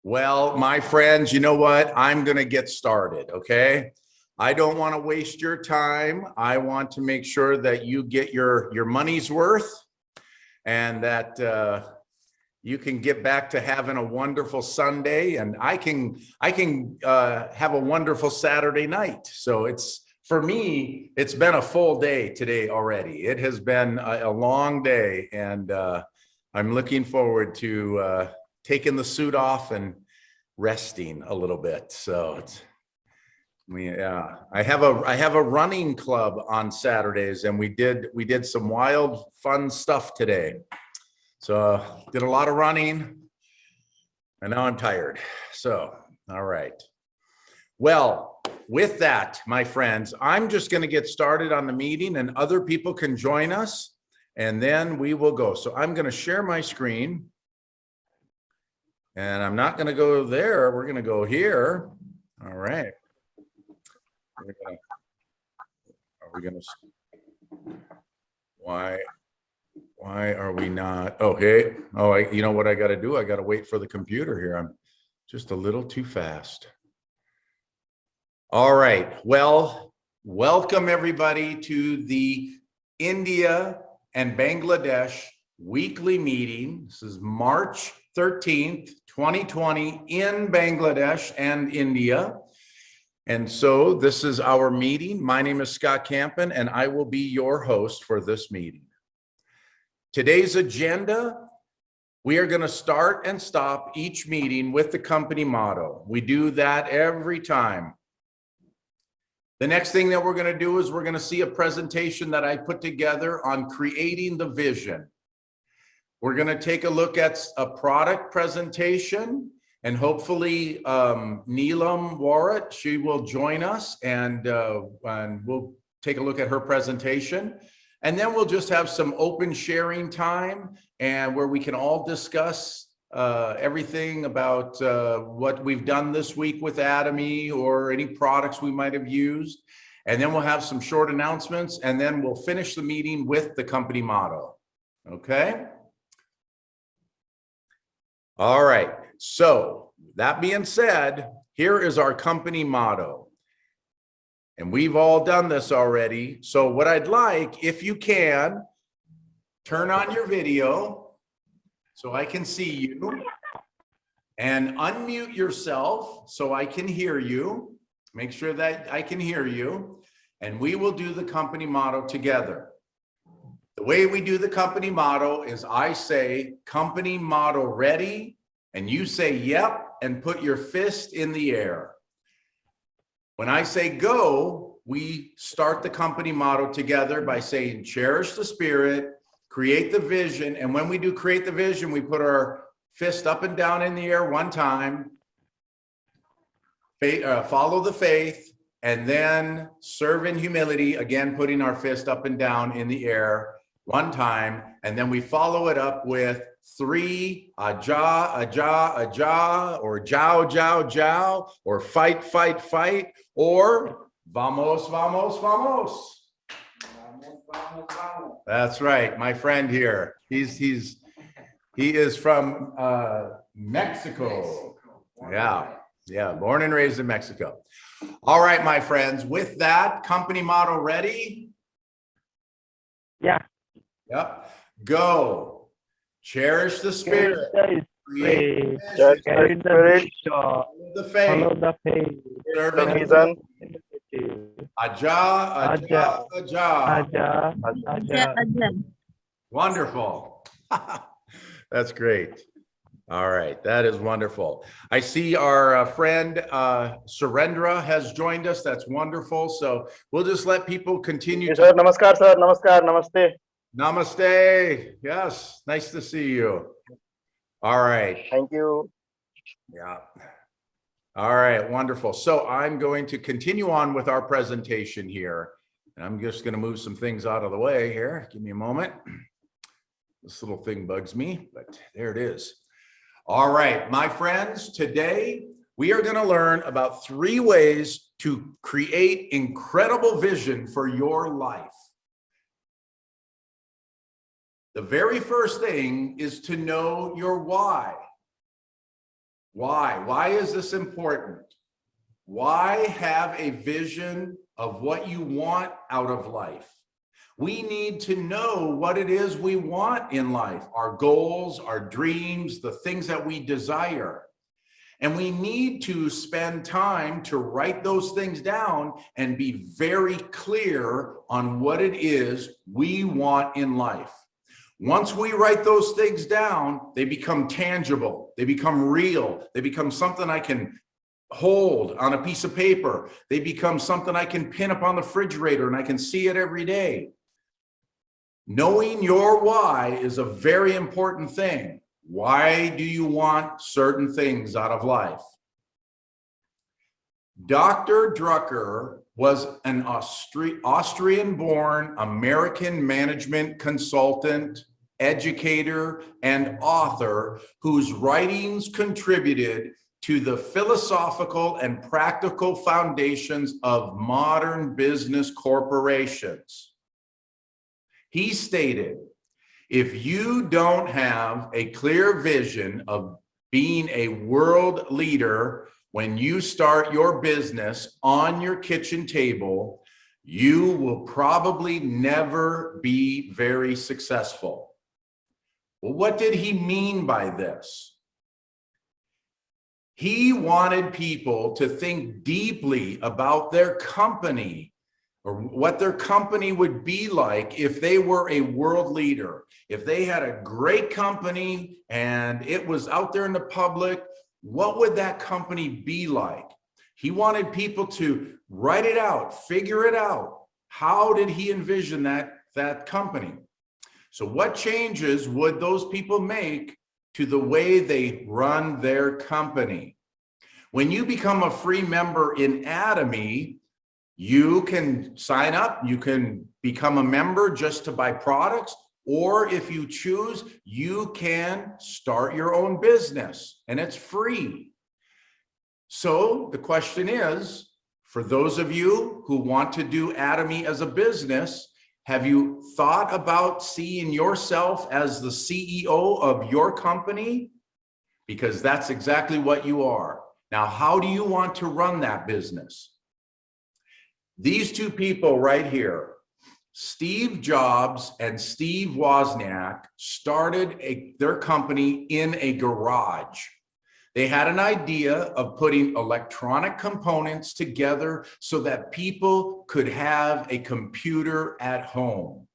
Well, my friends, you know what? I'm going to get started, okay? I don't want to waste your time. I want to make sure that you get your money's worth and that you can get back to having a wonderful Sunday, and I can have a wonderful Saturday night. So for me, it's been a full day today already. It has been a long day, and I'm looking forward to taking the suit off and resting a little bit. So I have a running club on Saturdays, and we did some wild fun stuff today. So did a lot of running, and now I'm tired. So, all right. Well, with that, my friends, I'm just going to get started on the meeting, and other people can join us, and then we will go. So I'm going to share my screen, and I'm not going to go there. We're going to go here. All right. Are we going to? Why are we not? Okay. Oh, you know what I got to do? I got to wait for the computer here. I'm just a little too fast. All right. Well, welcome everybody to the India and Bangladesh weekly meeting. This is March 13th, 2020 in Bangladesh and India. And so this is our meeting. My name is Scott Campen, and I will be your host for this meeting. Today's agenda, we are going to start and stop each meeting with the company motto. We do that every time. The next thing that we're going to do is we're going to see a presentation that I put together on creating the vision. We're going to take a look at a product presentation, and hopefully Neelam Warrat, she will join us, and we'll take a look at her presentation. And then we'll just have some open sharing time, and where we can all discuss everything about what we've done this week with Atomy or any products we might have used. And then we'll have some short announcements, and then we'll finish the meeting with the company motto. Okay? All right. So that being said, here is our company motto. And we've all done this already. So what I'd like, if you can, turn on your video so I can see you, and unmute yourself so I can hear you. Make sure that I can hear you, and we will do the company motto together. The way we do the company motto is I say company motto ready, and you say yep, and put your fist in the air. When I say go, we start the company motto together by saying cherish the spirit, create the vision. And when we do create the vision, we put our fist up and down in the air one time, follow the faith, and then serve in humility, again, putting our fist up and down in the air one time. And then we follow it up with 3, aja, aja, aja, or jow, jow, jow, or fight, fight, fight, or vamos, vamos, vamos. That's right, my friend here. He is from Mexico. Yeah, born and raised in Mexico. All right, my friends. With that, company motto ready? Yeah. Yep. Go. Cherish the spirit. Create the faith. Follow the faith. Serve in Reason. Aja, aja, aja. Aja. Wonderful. That's great. All right, that is wonderful. I see our friend Surendra has joined us. That's wonderful. So we'll just let people continue. Sir, namaskar, sir. Namaskar, namaste. Namaste. Yes, nice to see you. All right. Thank you. Yeah. All right, wonderful. So I'm going to continue on with our presentation here. And I'm just going to move some things out of the way here. Give me a moment. This little thing bugs me, but there it is. All right, my friends, today we are going to learn about 3 ways to create incredible vision for your life. The very first thing is to know your why. Why? Why is this important? Why have a vision of what you want out of life? We need to know what it is we want in life, our goals, our dreams, the things that we desire. And we need to spend time to write those things down and be very clear on what it is we want in life. Once we write those things down, they become tangible, they become real, they become something I can hold on a piece of paper. They become something I can pin up on the refrigerator and I can see it every day. Knowing your why is a very important thing. Why do you want certain things out of life? Dr. Drucker was an Austrian-born American management consultant, educator, and author whose writings contributed to the philosophical and practical foundations of modern business corporations. He stated, if you don't have a clear vision of being a world leader when you start your business on your kitchen table, you will probably never be very successful. Well, what did he mean by this? He wanted people to think deeply about their company or what their company would be like if they were a world leader. If they had a great company and it was out there in the public, what would that company be like? He wanted people to write it out, figure it out. How did he envision that company? So what changes would those people make to the way they run their company? When you become a free member in Atomy, you can sign up, you can become a member just to buy products, or if you choose, you can start your own business and it's free. So the question is, for those of you who want to do Atomy as a business, have you thought about seeing yourself as the CEO of your company? Because that's exactly what you are. Now, how do you want to run that business? These two people right here, Steve Jobs and Steve Wozniak, started their company in a garage. They had an idea of putting electronic components together so that people could have a computer at home.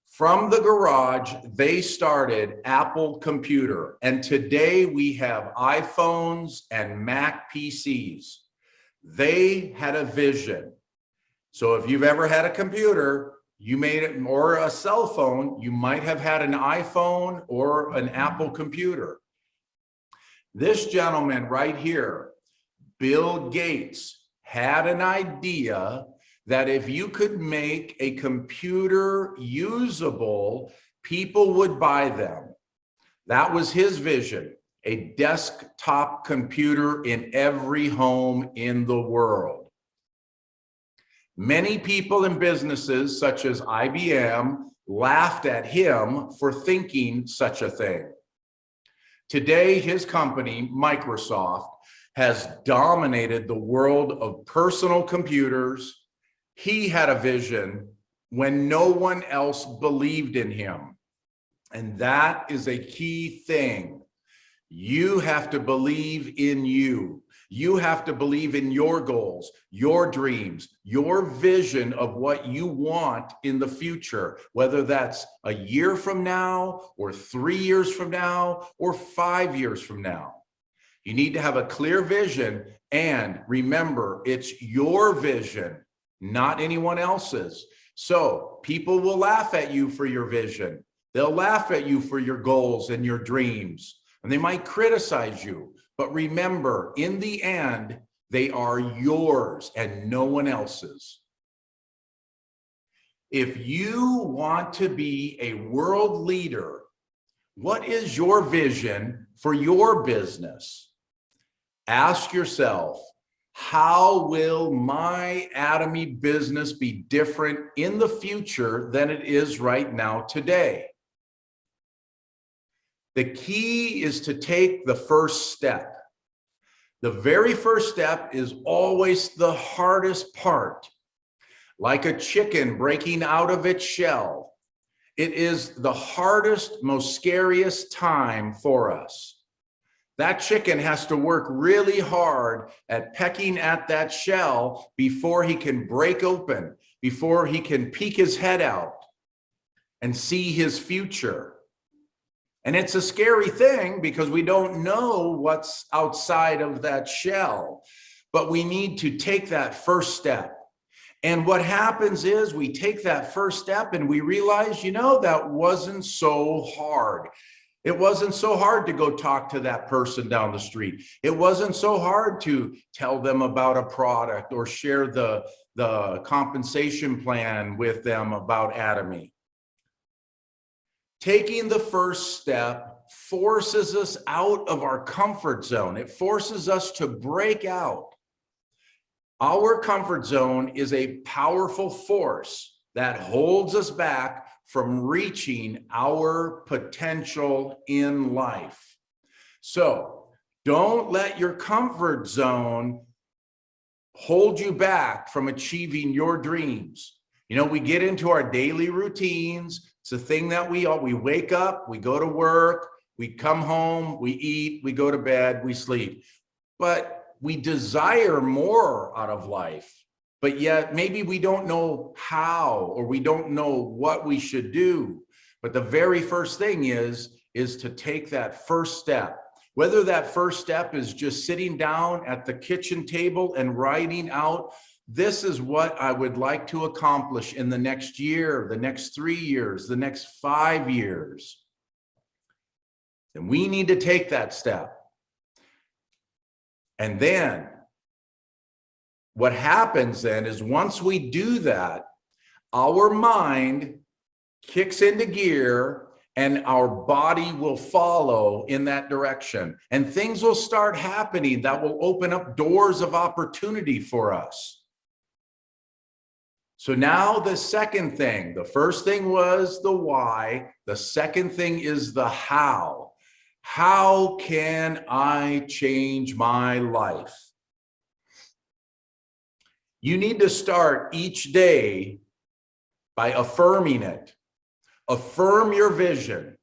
From the garage, they started Apple Computer, and today we have iPhones and Mac PCs. They had a vision. So if you've ever had a computer, you made it, or a cell phone, you might have had an iPhone or an Apple computer. This gentleman right here, Bill Gates, had an idea that if you could make a computer usable, people would buy them. That was his vision. A desktop computer in every home in the world. Many people and businesses such as IBM laughed at him for thinking such a thing. Today, his company, Microsoft, has dominated the world of personal computers. He had a vision when no one else believed in him. And that is a key thing. You have to believe in you. You have to believe in your goals, your dreams, your vision of what you want in the future, whether that's a year from now or 3 years from now or 5 years from now. You need to have a clear vision, and remember, it's your vision, not anyone else's. So people will laugh at you for your vision. They'll laugh at you for your goals and your dreams. And they might criticize you, but remember, in the end, they are yours and no one else's. If you want to be a world leader, what is your vision for your business? Ask yourself, how will my Atomy business be different in the future than it is right now today? The key is to take the first step. The very first step is always the hardest part. Like a chicken breaking out of its shell, it is the hardest, most scariest time for us. That chicken has to work really hard at pecking at that shell before he can break open, before he can peek his head out and see his future. And it's a scary thing because we don't know what's outside of that shell, but we need to take that first step. And what happens is we take that first step and we realize, you know, that wasn't so hard. It wasn't so hard to go talk to that person down the street. It wasn't so hard to tell them about a product or share the compensation plan with them about Atomy. Taking the first step forces us out of our comfort zone. It forces us to break out. Our comfort zone is a powerful force that holds us back from reaching our potential in life. So don't let your comfort zone hold you back from achieving your dreams. You know, we get into our daily routines. It's a thing that we wake up, we go to work, we come home, we eat, we go to bed, we sleep. But we desire more out of life. But yet maybe we don't know how, or we don't know what we should do. But the very first thing is to take that first step. Whether that first step is just sitting down at the kitchen table and writing out, this is what I would like to accomplish in the next year, the next 3 years, the next 5 years. Then we need to take that step. And then what happens then is once we do that, our mind kicks into gear and our body will follow in that direction. And things will start happening that will open up doors of opportunity for us. So now the second thing, the first thing was the why. The second thing is the how. How can I change my life? You need to start each day by affirming it. Affirm your vision.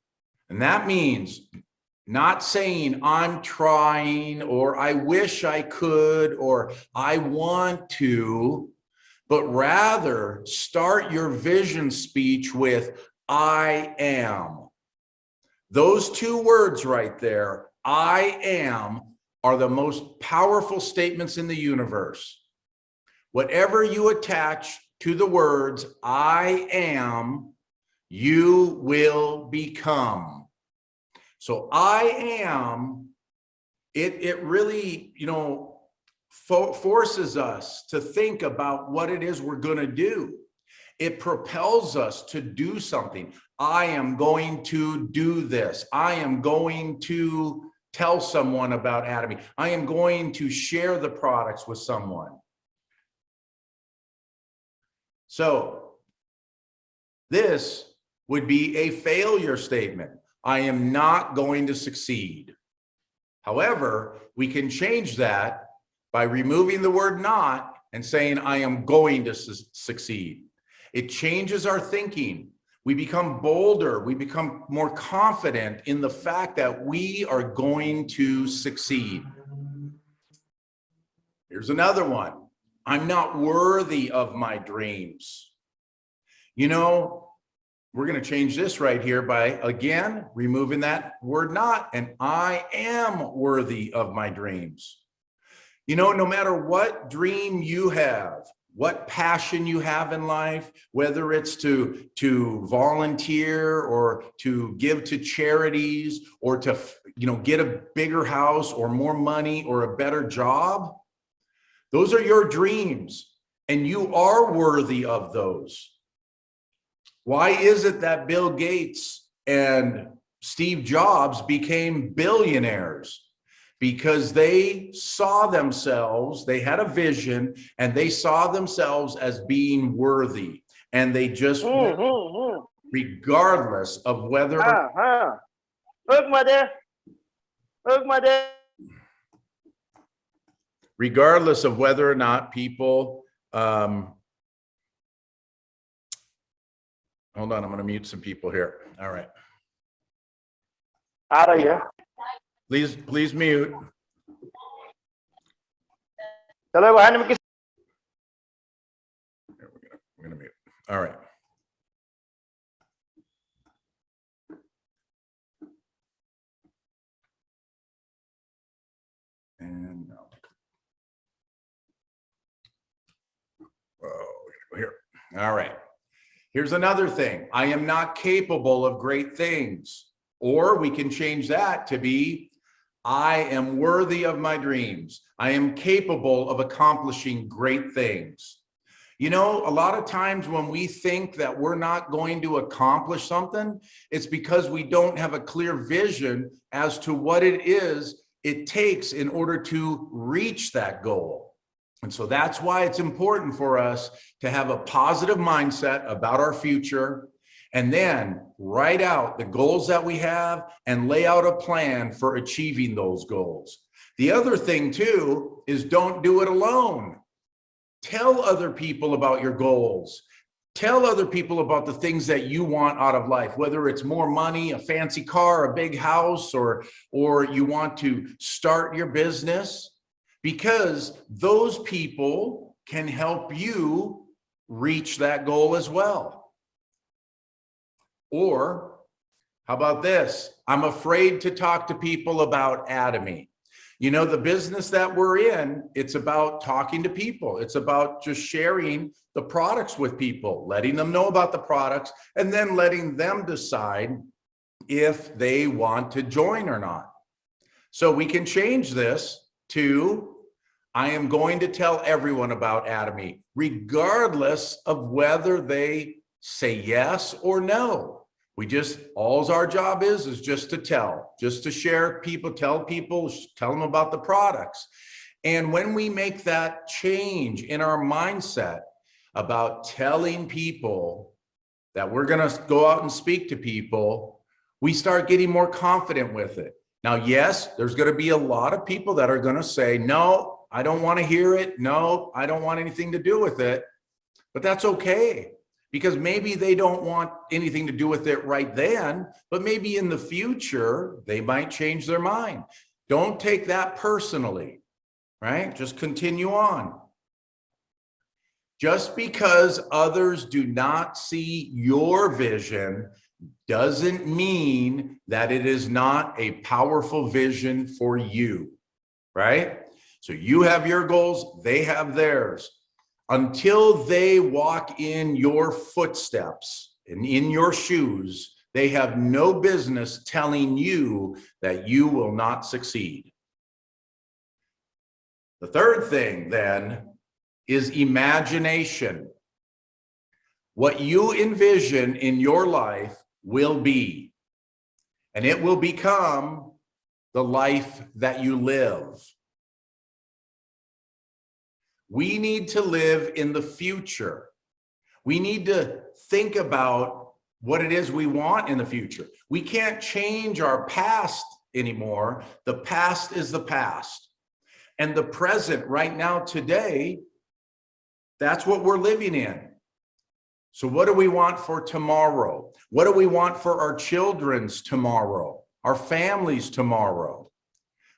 And that means not saying I'm trying or I wish I could or I want to, but rather start your vision speech with I am. Those two words right there, I am, are the most powerful statements in the universe. Whatever you attach to the words I am, you will become. So I am, it really, you know, forces us to think about what it is we're going to do. It propels us to do something. I am going to do this. I am going to tell someone about Atomy. I am going to share the products with someone. So this would be a failure statement. I am not going to succeed. However, we can change that by removing the word not and saying, I am going to succeed. It changes our thinking. We become bolder. We become more confident in the fact that we are going to succeed. Here's another one. I'm not worthy of my dreams. You know, we're going to change this right here by, again, removing that word not, and I am worthy of my dreams. You know, no matter what dream you have, what passion you have in life, whether it's to volunteer or to give to charities or to, you know, get a bigger house or more money or a better job, those are your dreams and you are worthy of those. Why is it that Bill Gates and Steve Jobs became billionaires? Because they saw themselves, they had a vision, and they saw themselves as being worthy. And they just, regardless of whether, Regardless of whether or not people, hold on, I'm going to mute some people here. All right. आ रही है Please mute. चलो बहन में किस We're going to mute. All right. And now, here. All right. Here's another thing. I am not capable of great things. Or we can change that to be, I am worthy of my dreams. I am capable of accomplishing great things. You know, a lot of times when we think that we're not going to accomplish something, it's because we don't have a clear vision as to what it is it takes in order to reach that goal. And so that's why it's important for us to have a positive mindset about our future, and then write out the goals that we have and lay out a plan for achieving those goals. The other thing too is don't do it alone. Tell other people about your goals. Tell other people about the things that you want out of life, whether it's more money, a fancy car, a big house, or you want to start your business, because those people can help you reach that goal as well. Or how about this? I'm afraid to talk to people about Atomy. You know, the business that we're in, it's about talking to people. It's about just sharing the products with people, letting them know about the products, and then letting them decide if they want to join or not. So we can change this to, I am going to tell everyone about Atomy, regardless of whether they say yes or no. We just, all our job is just to tell, just to share people, tell them about the products. And when we make that change in our mindset about telling people that we're going to go out and speak to people, we start getting more confident with it. Now, yes, there's going to be a lot of people that are going to say, no, I don't want to hear it. No, I don't want anything to do with it. But that's okay, because maybe they don't want anything to do with it right then, but maybe in the future, they might change their mind. Don't take that personally, right? Just continue on. Just because others do not see your vision doesn't mean that it is not a powerful vision for you, right? So you have your goals, they have theirs. Until they walk in your footsteps and in your shoes, they have no business telling you that you will not succeed. The third thing then is imagination. What you envision in your life will be, and it will become the life that you live. We need to live in the future. We need to think about what it is we want in the future. We can't change our past anymore. The past is the past. And the present right now, today, that's what we're living in. So what do we want for tomorrow? What do we want for our children's tomorrow, our families tomorrow?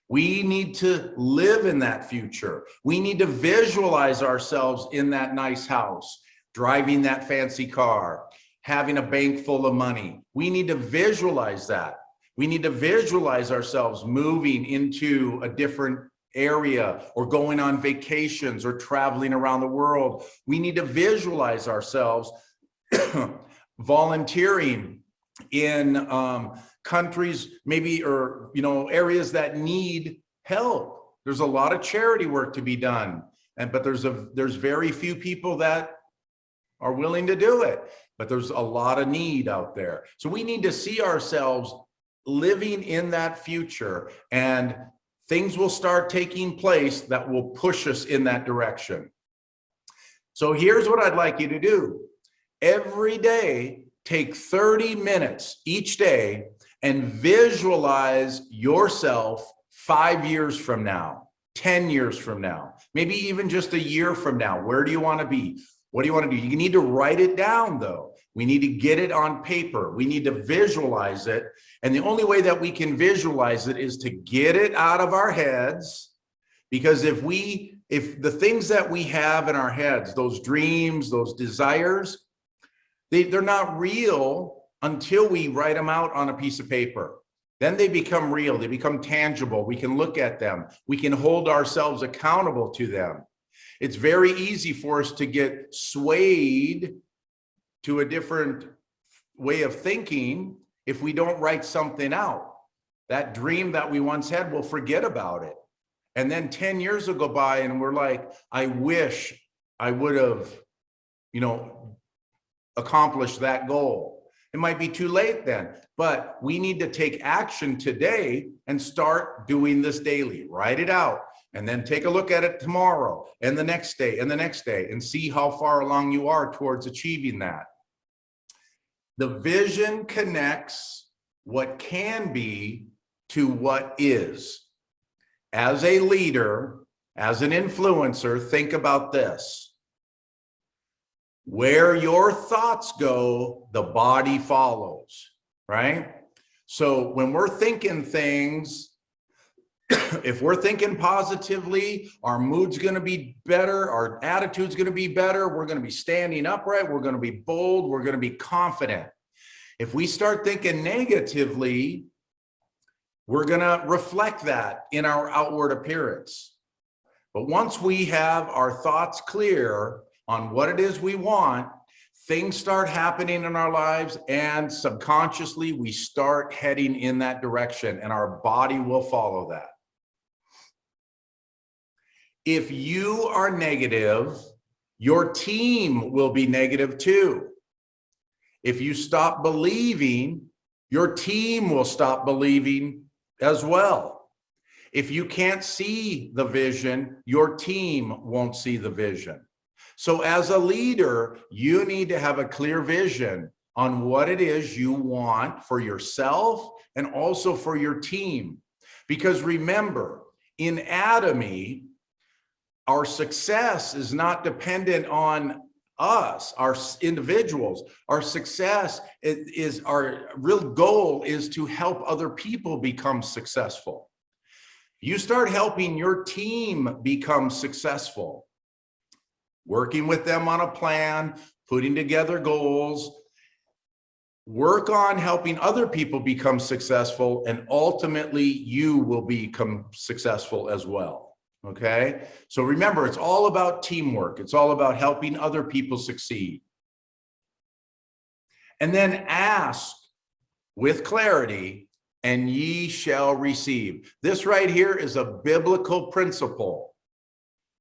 We need to live in that future. We need to visualize ourselves in that nice house, driving that fancy car, having a bank full of money. We need to visualize that. We need to visualize ourselves moving into a different area or going on vacations or traveling around the world. We need to visualize ourselves volunteering in countries, maybe, or, you know, areas that need help. There's a lot of charity work to be done, but there's very few people that are willing to do it, but there's a lot of need out there. So we need to see ourselves living in that future, and things will start taking place that will push us in that direction. So here's what I'd like you to do. Every day, take 30 minutes each day and visualize yourself 5 years from now, 10 years from now, maybe even just a year from now. Where do you want to be? What do you want to do? You need to write it down, though. We need to get it on paper. We need to visualize it. And the only way that we can visualize it is to get it out of our heads. Because if the things that we have in our heads, those dreams, those desires, they're not real until we write them out on a piece of paper. Then they become real. They become tangible. We can look at them. We can hold ourselves accountable to them. It's very easy for us to get swayed to a different way of thinking if we don't write something out. That dream that we once had, we'll forget about it. And then 10 years will go by and we're like, I wish I would have, accomplished that goal. It might be too late then, but we need to take action today and start doing this daily. Write it out and then take a look at it tomorrow and the next day and the next day and see how far along you are towards achieving that. The vision connects what can be to what is. As a leader, as an influencer, think about this. Where your thoughts go, the body follows, right? So when we're thinking things, if we're thinking positively, our mood's going to be better, our attitude's going to be better, we're going to be standing upright, we're going to be bold, we're going to be confident. If we start thinking negatively, we're going to reflect that in our outward appearance. But once we have our thoughts clear on what it is we want, things start happening in our lives, and subconsciously we start heading in that direction, and our body will follow that. If you are negative, your team will be negative too. If you stop believing, your team will stop believing as well. If you can't see the vision, your team won't see the vision. So as a leader, you need to have a clear vision on what it is you want for yourself and also for your team. Because remember, in Atomy, our success is not dependent on us, our individuals. Our success is our real goal is to help other people become successful. You start helping your team become successful, working with them on a plan, putting together goals, work on helping other people become successful, and ultimately you will become successful as well. Okay, so remember, it's all about teamwork. It's all about helping other people succeed. And then ask with clarity, and ye shall receive. This right here is a biblical principle.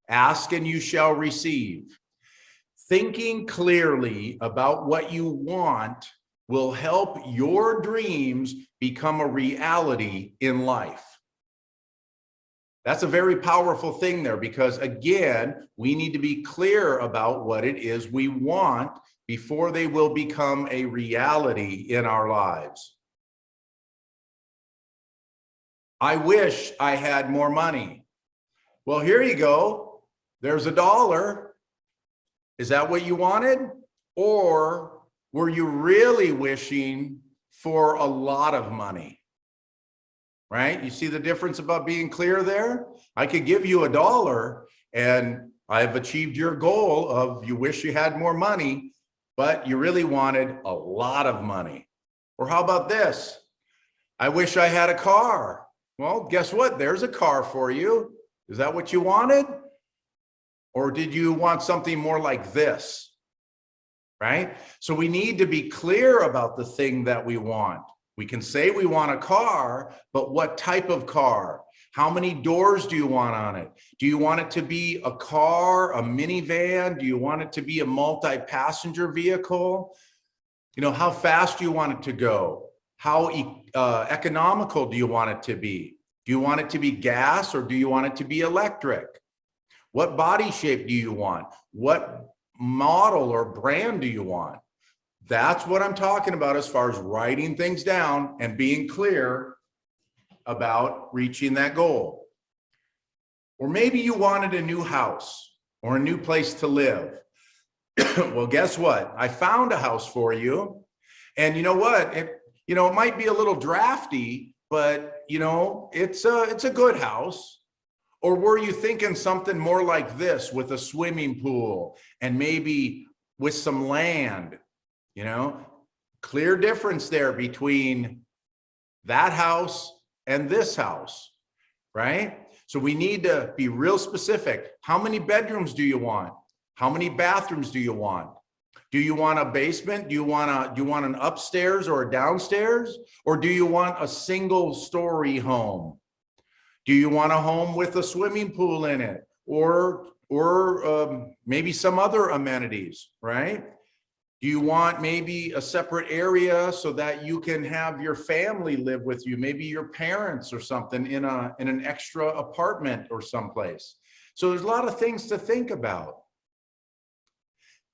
Ask and you shall receive. Thinking clearly about what you want will help your dreams become a reality in life. That's a very powerful thing there, because again, we need to be clear about what it is we want before they will become a reality in our lives. I wish I had more money. Well, here you go. There's $1. Is that what you wanted? Or were you really wishing for a lot of money? Right? You see the difference about being clear there? I could give you $1 and I've achieved your goal of you wish you had more money, but you really wanted a lot of money. Or how about this? I wish I had a car. Well, guess what? There's a car for you. Is that what you wanted? Or did you want something more like this? Right? So we need to be clear about the thing that we want. We can say we want a car, but what type of car? How many doors do you want on it? Do you want it to be a car, a minivan? Do you want it to be a multi-passenger vehicle? You know, how fast do you want it to go? How economical do you want it to be? Do you want it to be gas or do you want it to be electric? What body shape do you want? What model or brand do you want? That's what I'm talking about as far as writing things down and being clear about reaching that goal. Or maybe you wanted a new house or a new place to live. Well, guess what? I found a house for you. And you know what? It might be a little drafty, but it's a good house. Or were you thinking something more like this with a swimming pool and maybe with some land? Clear difference there between that house and this house, right? So we need to be real specific. How many bedrooms do you want? How many bathrooms do you want? Do you want a basement? Do you want an upstairs or a downstairs? Or do you want a single story home? Do you want a home with a swimming pool in it? Or maybe some other amenities, right? Do you want maybe a separate area so that you can have your family live with you, maybe your parents or something in an extra apartment or someplace? So there's a lot of things to think about.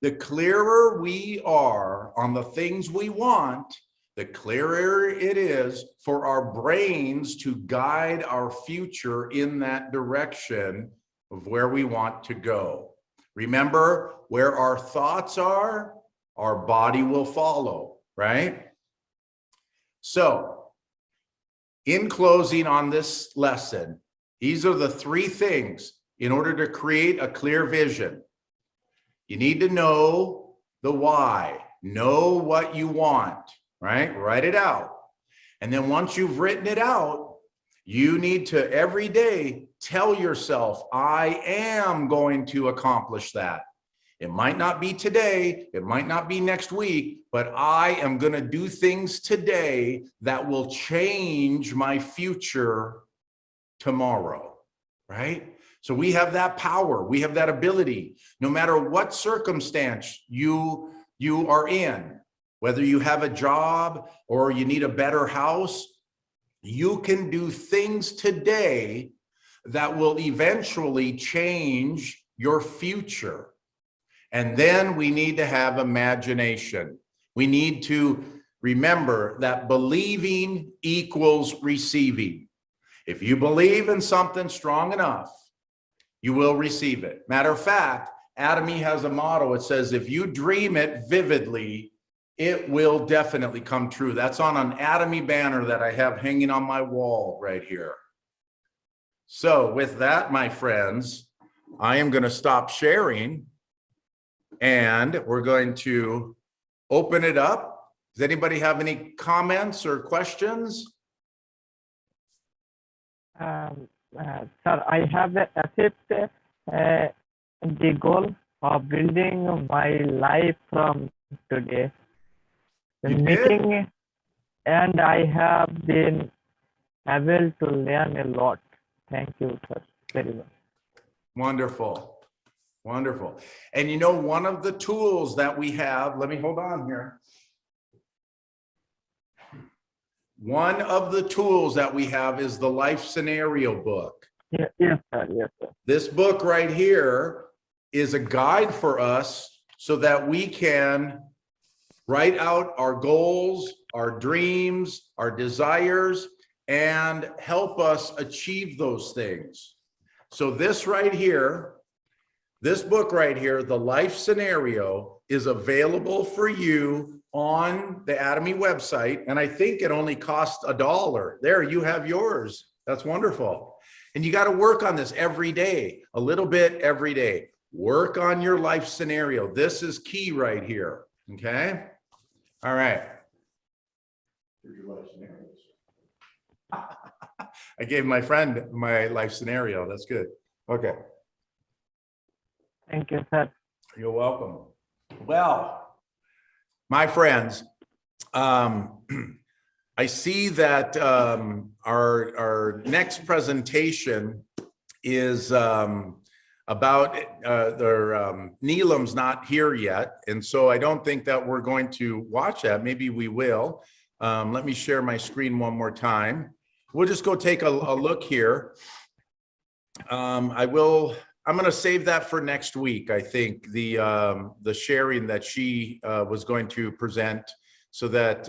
The clearer we are on the things we want, the clearer it is for our brains to guide our future in that direction of where we want to go. Remember, where our thoughts are, our body will follow, right? So, in closing on this lesson, these are the 3 things in order to create a clear vision. You need to know the why, know what you want, right? Write it out. And then once you've written it out, you need to every day tell yourself, I am going to accomplish that. It might not be today, it might not be next week, but I am going to do things today that will change my future tomorrow, right? So we have that power, we have that ability, no matter what circumstance you are in, whether you have a job or you need a better house, you can do things today that will eventually change your future. And then we need to have imagination. We need to remember that believing equals receiving. If you believe in something strong enough, you will receive it. Matter of fact, Atomy has a motto. It says, if you dream it vividly, it will definitely come true. That's on an Atomy banner that I have hanging on my wall right here. So with that, my friends, I am going to stop sharing and we're going to open it up. Does anybody have any comments or questions? Sir, I have achieved the goal of building my life from today. The meeting, and I have been able to learn a lot. Thank you, sir, very much. Wonderful. Wonderful. And you know, one of the tools that we have, let me hold on here. One of the tools that we have is the life scenario book. Yes, sir. Yes, sir. This book right here is a guide for us so that we can write out our goals, our dreams, our desires, and help us achieve those things. So this right here, this book right here, the life scenario, is available for you on the Atomy website. And I think it only costs $1. There, you have yours. That's wonderful. And you got to work on this every day, a little bit every day. Work on your life scenario. This is key right here. Okay. All right. Here's your life scenarios. I gave my friend my life scenario. That's good. Okay. Thank you, sir. You're welcome. Well, my friends, I see that our next presentation is about Neelam's not here yet, and so I don't think that we're going to watch that. Maybe we will. Let me share my screen one more time. We'll just go take a look here. I will I'm going to save that for next week. I think the sharing that she was going to present, so that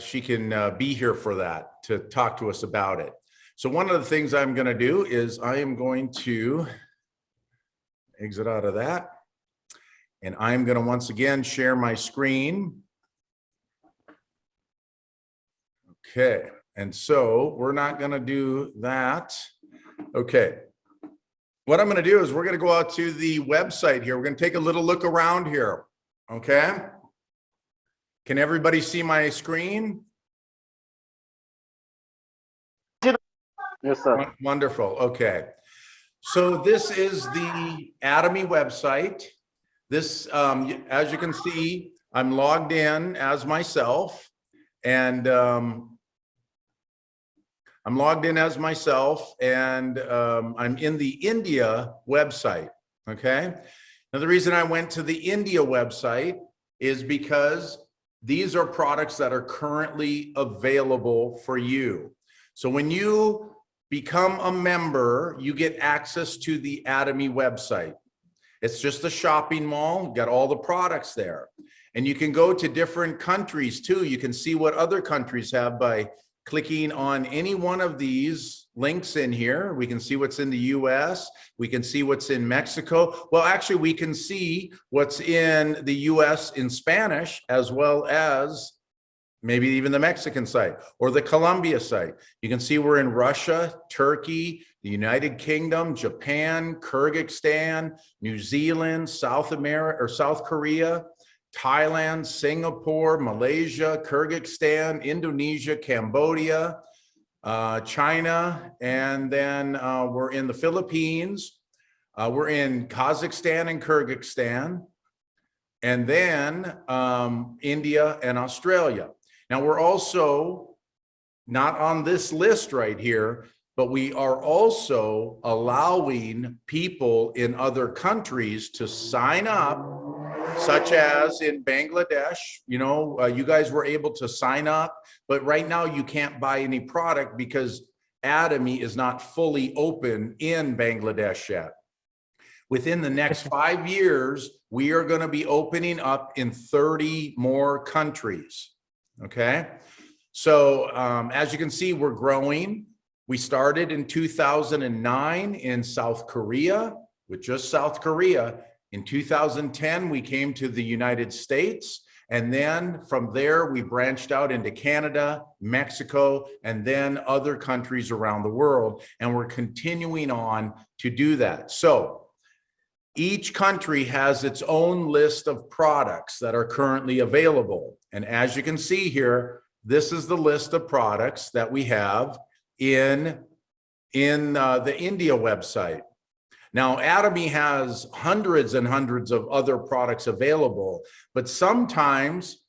she can be here for that, to talk to us about it. So one of the things I'm going to do is I am going to exit out of that, and I'm going to once again share my screen. Okay, and so we're not going to do that. Okay. What I'm going to do is we're going to go out to the website here. We're going to take a little look around here. Okay. Can everybody see my screen? Yes, sir. Wonderful. Okay. So this is the Atomy website. This, as you can see, I'm logged in as myself, and I'm logged in as myself, and I'm in the India website, okay? Now, the reason I went to the India website is because these are products that are currently available for you. So when you become a member, you get access to the Atomy website. It's just a shopping mall, got all the products there. And you can go to different countries too. You can see what other countries have by clicking on any one of these links in here. We can see what's in the US. We can see what's in Mexico. Well, actually, we can see what's in the US in Spanish, as well as maybe even the Mexican site or the Colombia site. You can see we're in Russia, Turkey, the United Kingdom, Japan, Kyrgyzstan, New Zealand, South America or South Korea, Thailand, Singapore, Malaysia, Kyrgyzstan, Indonesia, Cambodia, China, and then we're in the Philippines. We're in Kazakhstan and Kyrgyzstan, and then India and Australia. Now, we're also not on this list right here, but we are also allowing people in other countries to sign up, such as in Bangladesh. You know, you guys were able to sign up, but right now you can't buy any product because Atomy is not fully open in Bangladesh yet. Within the next 5 years, we are going to be opening up in 30 more countries. Okay. So as you can see, we're growing. We started in 2009 in South Korea, with just South Korea. In 2010, we came to the United States. And then from there, we branched out into Canada, Mexico, and then other countries around the world. And we're continuing on to do that. So each country has its own list of products that are currently available. And as you can see here, this is the list of products that we have in the India website. Now, Atomy has hundreds and hundreds of other products available, but sometimes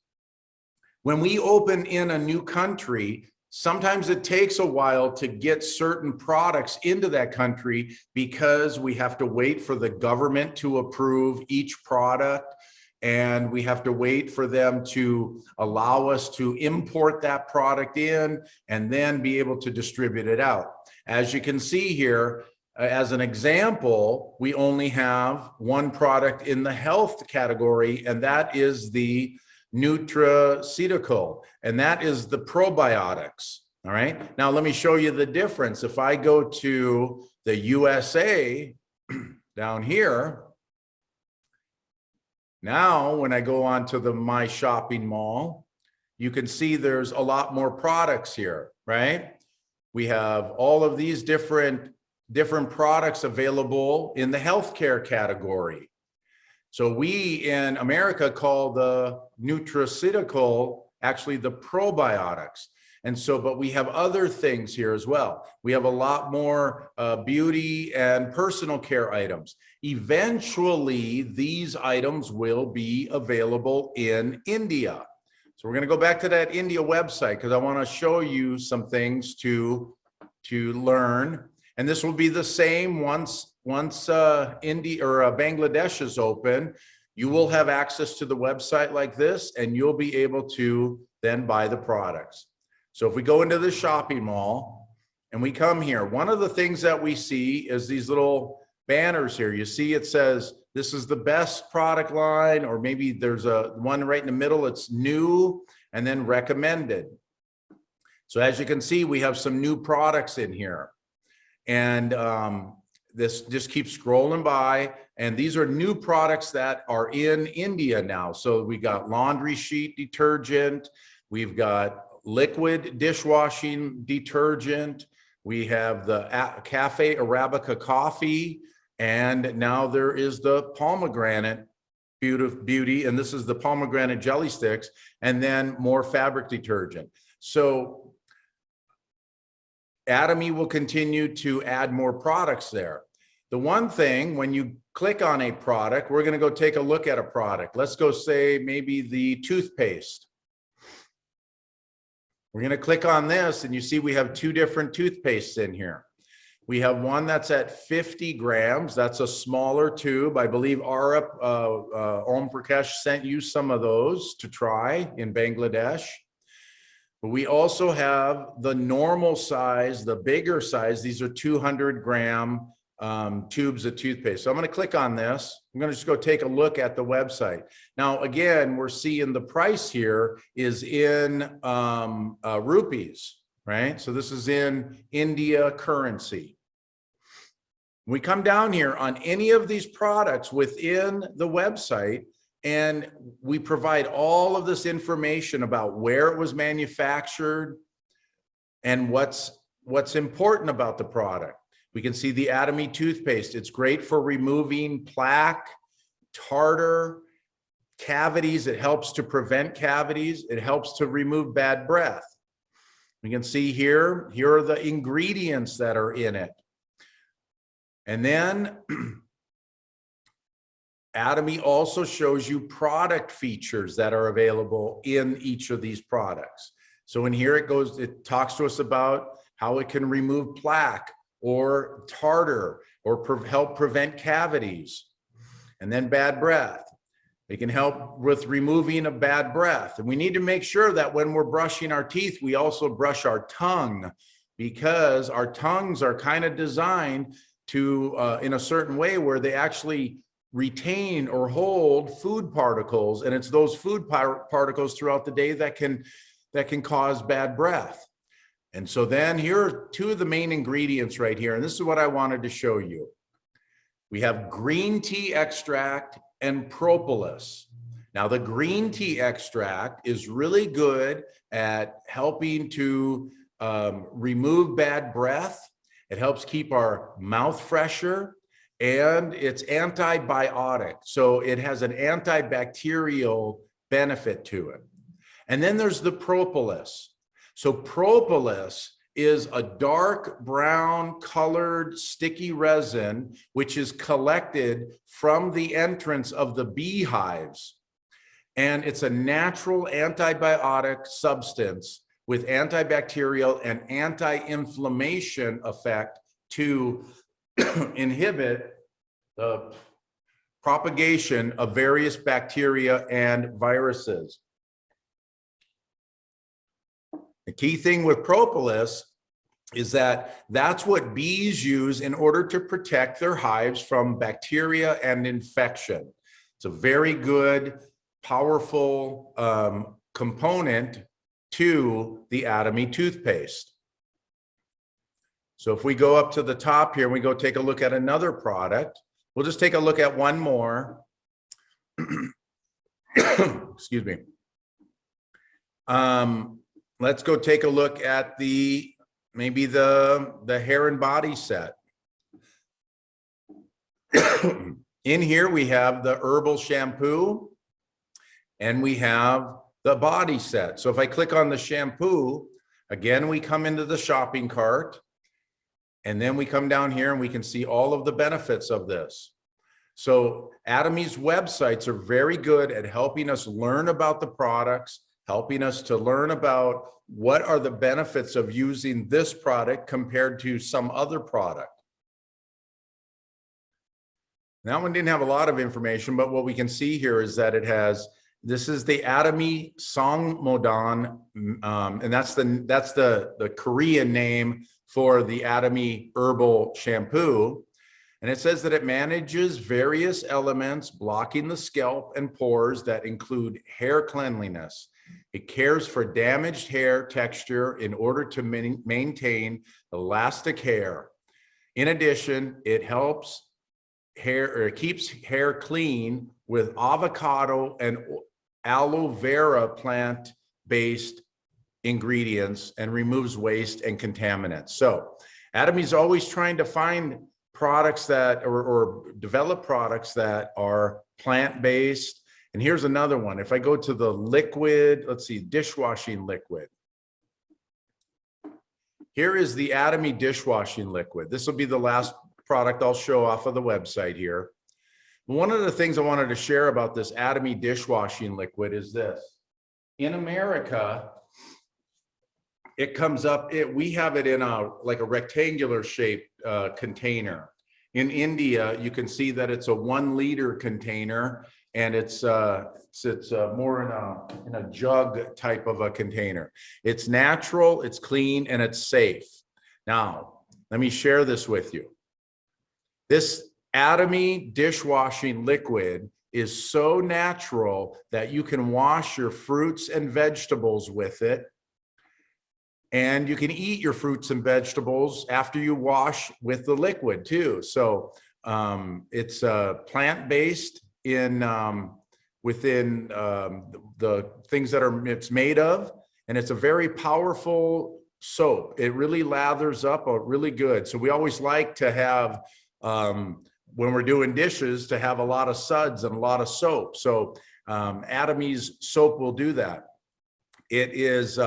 when we open in a new country, sometimes it takes a while to get certain products into that country because we have to wait for the government to approve each product, and we have to wait for them to allow us to import that product in and then be able to distribute it out. As you can see here, as an example, we only have one product in the health category, and that is the nutraceutical, and that is the probiotics. All right. Now, let me show you the difference. If I go to the USA down here, now when I go on to the My Shopping Mall, you can see there's a lot more products here, right? We have all of these different products available in the healthcare category. So we in America call the nutraceutical actually the probiotics. And so, but we have other things here as well. We have a lot more beauty and personal care items. Eventually, these items will be available in India. So we're going to go back to that India website because I want to show you some things to learn. And this will be the same once India or Bangladesh is open. You will have access to the website like this, and you'll be able to then buy the products. So if we go into the shopping mall and we come here, one of the things that we see is these little banners here. You see it says this is the best product line, or maybe there's a one right in the middle, it's new, and then recommended. So as you can see, we have some new products in here. And this just keeps scrolling by. And these are new products that are in India now. So we got laundry sheet detergent. We've got liquid dishwashing detergent. We have the Cafe Arabica coffee. And now there is the pomegranate beauty. And this is the pomegranate jelly sticks. And then more fabric detergent. So Atomy will continue to add more products there. The one thing, when you click on a product, we're going to go take a look at a product. Let's go say maybe the toothpaste. We're going to click on this and you see we have two different toothpastes in here. We have one that's at 50 grams. That's a smaller tube. I believe Arup Om Prakash sent you some of those to try in Bangladesh. But we also have the normal size, the bigger size. These are 200-gram tubes of toothpaste. So I'm going to click on this. I'm going to just go take a look at the website. Now, again, we're seeing the price here is in rupees, right? So this is in India currency. We come down here on any of these products within the website, and we provide all of this information about where it was manufactured and what's important about the product. We can see the Atomy toothpaste. It's great for removing plaque, tartar, cavities. It helps to prevent cavities. It helps to remove bad breath. We can see here are the ingredients that are in it. And then Atomy also shows you product features that are available in each of these products. So in here it talks to us about how it can remove plaque or tartar or help prevent cavities. And then bad breath. It can help with removing a bad breath. And we need to make sure that when we're brushing our teeth, we also brush our tongue, because our tongues are kind of designed to, in a certain way where they actually retain or hold food particles, and it's those food particles throughout the day that can cause bad breath. And so then here are two of the main ingredients right here, and this is what I wanted to show you. We have green tea extract and propolis. Now the green tea extract is really good at helping to remove bad breath. It helps keep our mouth fresher, and it's antibiotic. So it has an antibacterial benefit to it. And then there's the propolis. So propolis is a dark brown colored sticky resin, which is collected from the entrance of the beehives. And it's a natural antibiotic substance with antibacterial and anti-inflammation effect to inhibit the propagation of various bacteria and viruses. The key thing with propolis is that that's what bees use in order to protect their hives from bacteria and infection. It's a very good, powerful component to the Atomy toothpaste. So if we go up to the top here and we go take a look at another product, we'll just take a look at one more. Excuse me. Let's go take a look at maybe the hair and body set. In here we have the herbal shampoo and we have the body set. So if I click on the shampoo, again, we come into the shopping cart, and then we come down here and we can see all of the benefits of this. So Atomy's websites are very good at helping us learn about the products, helping us to learn about what are the benefits of using this product compared to some other product. That one didn't have a lot of information, but what we can see here is that this is the Atomy Songmodan, and that's the Korean name for the Atomy herbal shampoo. And it says that it manages various elements blocking the scalp and pores that include hair cleanliness. It cares for damaged hair texture in order to maintain elastic hair. In addition, it helps hair, or it keeps hair clean with avocado and aloe vera plant-based ingredients and removes waste and contaminants. So Atomy's always trying to find products that, or develop products that are plant-based. And here's another one. If I go to the liquid, let's see, dishwashing liquid. Here is the Atomy dishwashing liquid. This will be the last product I'll show off of the website here. One of the things I wanted to share about this Atomy dishwashing liquid is this. In America, it comes up, we have it in like a rectangular shaped container. In India, you can see that it's a 1 liter container, and it's more in a jug type of a container. It's natural, it's clean, and it's safe. Now, let me share this with you. This Atomy dishwashing liquid is so natural that you can wash your fruits and vegetables with it. And you can eat your fruits and vegetables after you wash with the liquid too. So it's plant-based within the things that it's made of, and it's a very powerful soap. It really lathers up really good. So we always like to have, when we're doing dishes, to have a lot of suds and a lot of soap. So Atomy's soap will do that. It is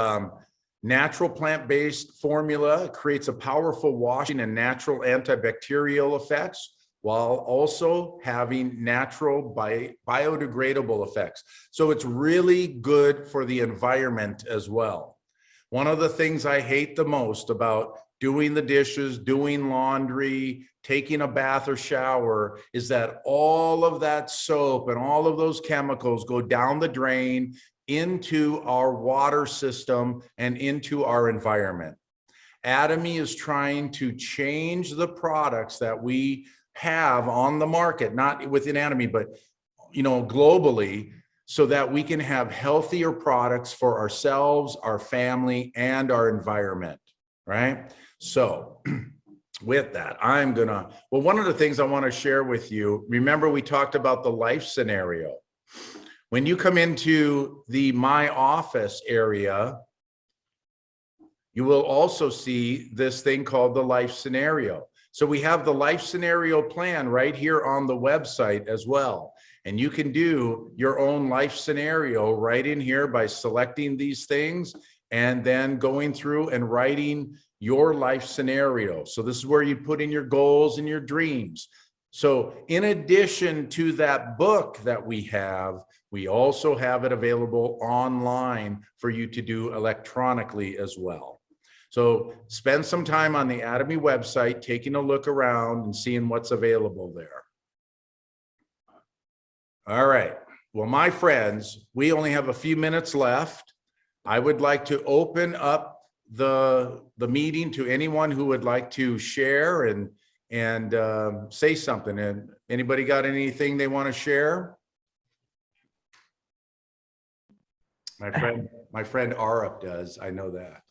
natural plant-based formula, creates a powerful washing and natural antibacterial effects while also having natural biodegradable effects. So it's really good for the environment as well. One of the things I hate the most about doing the dishes, doing laundry, taking a bath or shower is that all of that soap and all of those chemicals go down the drain into our water system and into our environment. Atomy is trying to change the products that we have on the market, not within Atomy, but globally, so that we can have healthier products for ourselves, our family, and our environment, right? So with that, one of the things I want to share with you, remember we talked about the life scenario. When you come into the My Office area, you will also see this thing called the life scenario. So we have the life scenario plan right here on the website as well. And you can do your own life scenario right in here by selecting these things and then going through and writing your life scenario. So this is where you put in your goals and your dreams. So in addition to that book that we have, we also have it available online for you to do electronically as well. So spend some time on the Atomy website, taking a look around and seeing what's available there. All right. Well, my friends, we only have a few minutes left. I would like to open up the meeting to anyone who would like to share and say something. And anybody got anything they want to share? My friend Arup does. I know that.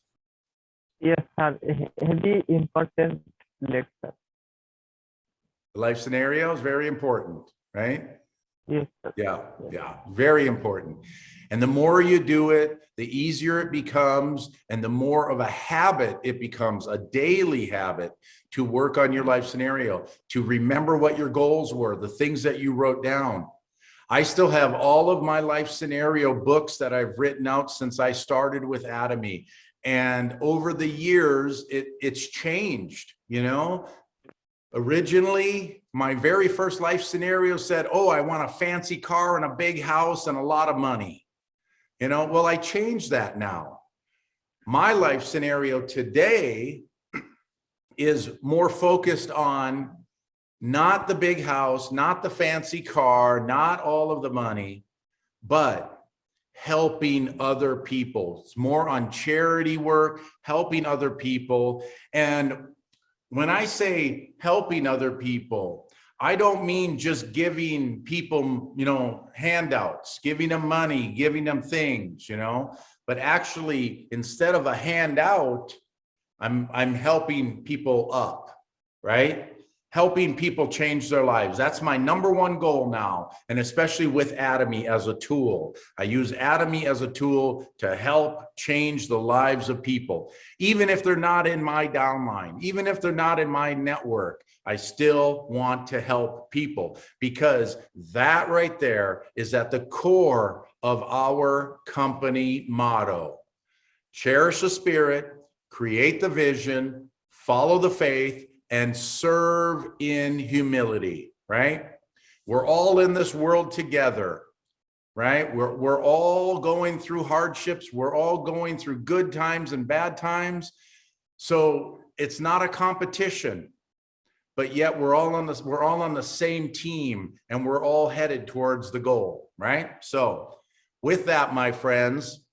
Yes, sir. Heavy important lecture. Life scenario is very important, right? Yes, sir. Yeah, very important. And the more you do it, the easier it becomes, and the more of a habit it becomes, a daily habit to work on your life scenario, to remember what your goals were, the things that you wrote down. I still have all of my life scenario books that I've written out since I started with Atomy. And over the years, it's changed, Originally, my very first life scenario said, oh, I want a fancy car and a big house and a lot of money. Well, I changed that now. My life scenario today is more focused on not the big house, not the fancy car, not all of the money, but helping other people. It's more on charity work, helping other people. And when I say helping other people, I don't mean just giving people, handouts, giving them money, giving them things, but actually instead of a handout, I'm helping people up, right? Helping people change their lives. That's my number one goal now. And especially with Atomy as a tool. I use Atomy as a tool to help change the lives of people. Even if they're not in my downline, even if they're not in my network, I still want to help people, because that right there is at the core of our company motto. Cherish the spirit, create the vision, follow the faith, and serve in humility, right? We're all in this world together, right? We're all going through hardships. We're all going through good times and bad times. So it's not a competition, but yet we're all on the same team, and we're all headed towards the goal, right? So with that, my friends,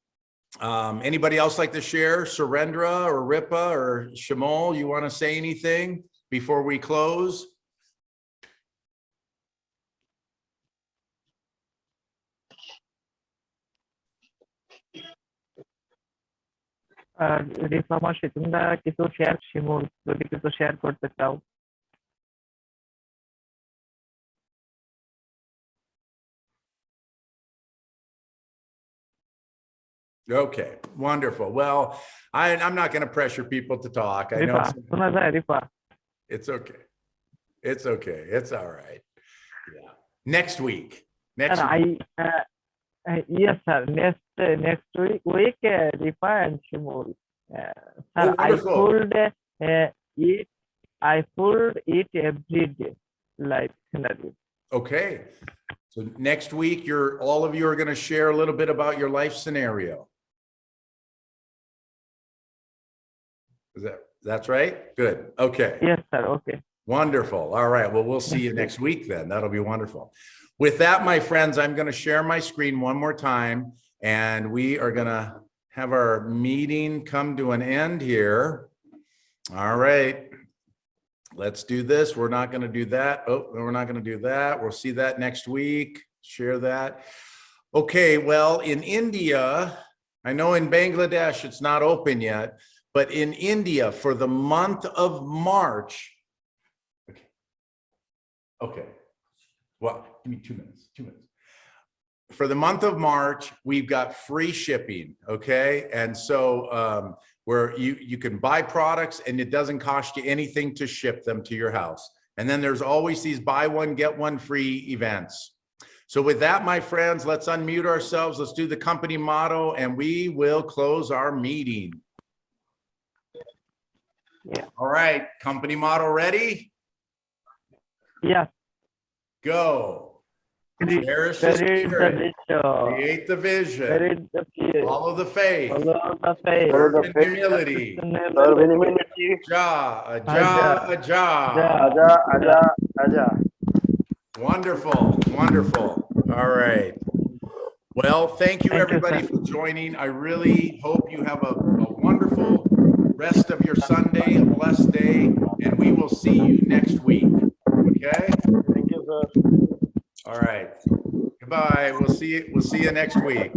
anybody else like to share? Surendra or Ripa or Shamal, you want to say anything before we close? Rifa মাসি, তোমরা কিছু share, শিমুল যদি কিছু share করতে চাও। Okay, wonderful. Well, I'm not going to pressure people to talk. I know Rifa শোনা যায়? Rifa, it's okay. It's okay. It's all right. Yeah. Next week. Next sir, week. yes sir, next week Rifa and Shimul. Sir, Oh, wonderful. I food eat every day, like scenario. Okay. So next week, all of you are going to share a little bit about your life scenario. That's right? Good. Okay. Yes sir, okay. Wonderful. All right. Well, we'll see you next week then. That'll be wonderful. With that, my friends, I'm going to share my screen one more time, and we are going to have our meeting come to an end here. All right. Let's do this. We're not going to do that. Oh, we're not going to do that. We'll see that next week. Share that. Okay. Well, in India, I know in Bangladesh, it's not open yet, but in India for the month of March. Okay. Well, give me 2 minutes, 2 minutes. For the month of March, we've got free shipping, okay? And so where you can buy products and it doesn't cost you anything to ship them to your house. And then there's always these buy one, get one free events. So with that, my friends, let's unmute ourselves. Let's do the company motto, and we will close our meeting. Yeah. All right, company motto ready? Yes. Go. Cherish the spirit, create the vision, follow the faith, serve in humility. Aja. Wonderful, wonderful. All right. Well, thank you everybody for joining. I really hope you have a wonderful rest of your Sunday, a blessed day, and we will see you next week. Okay? Thank you, sir. All right. Goodbye. We'll see you next week.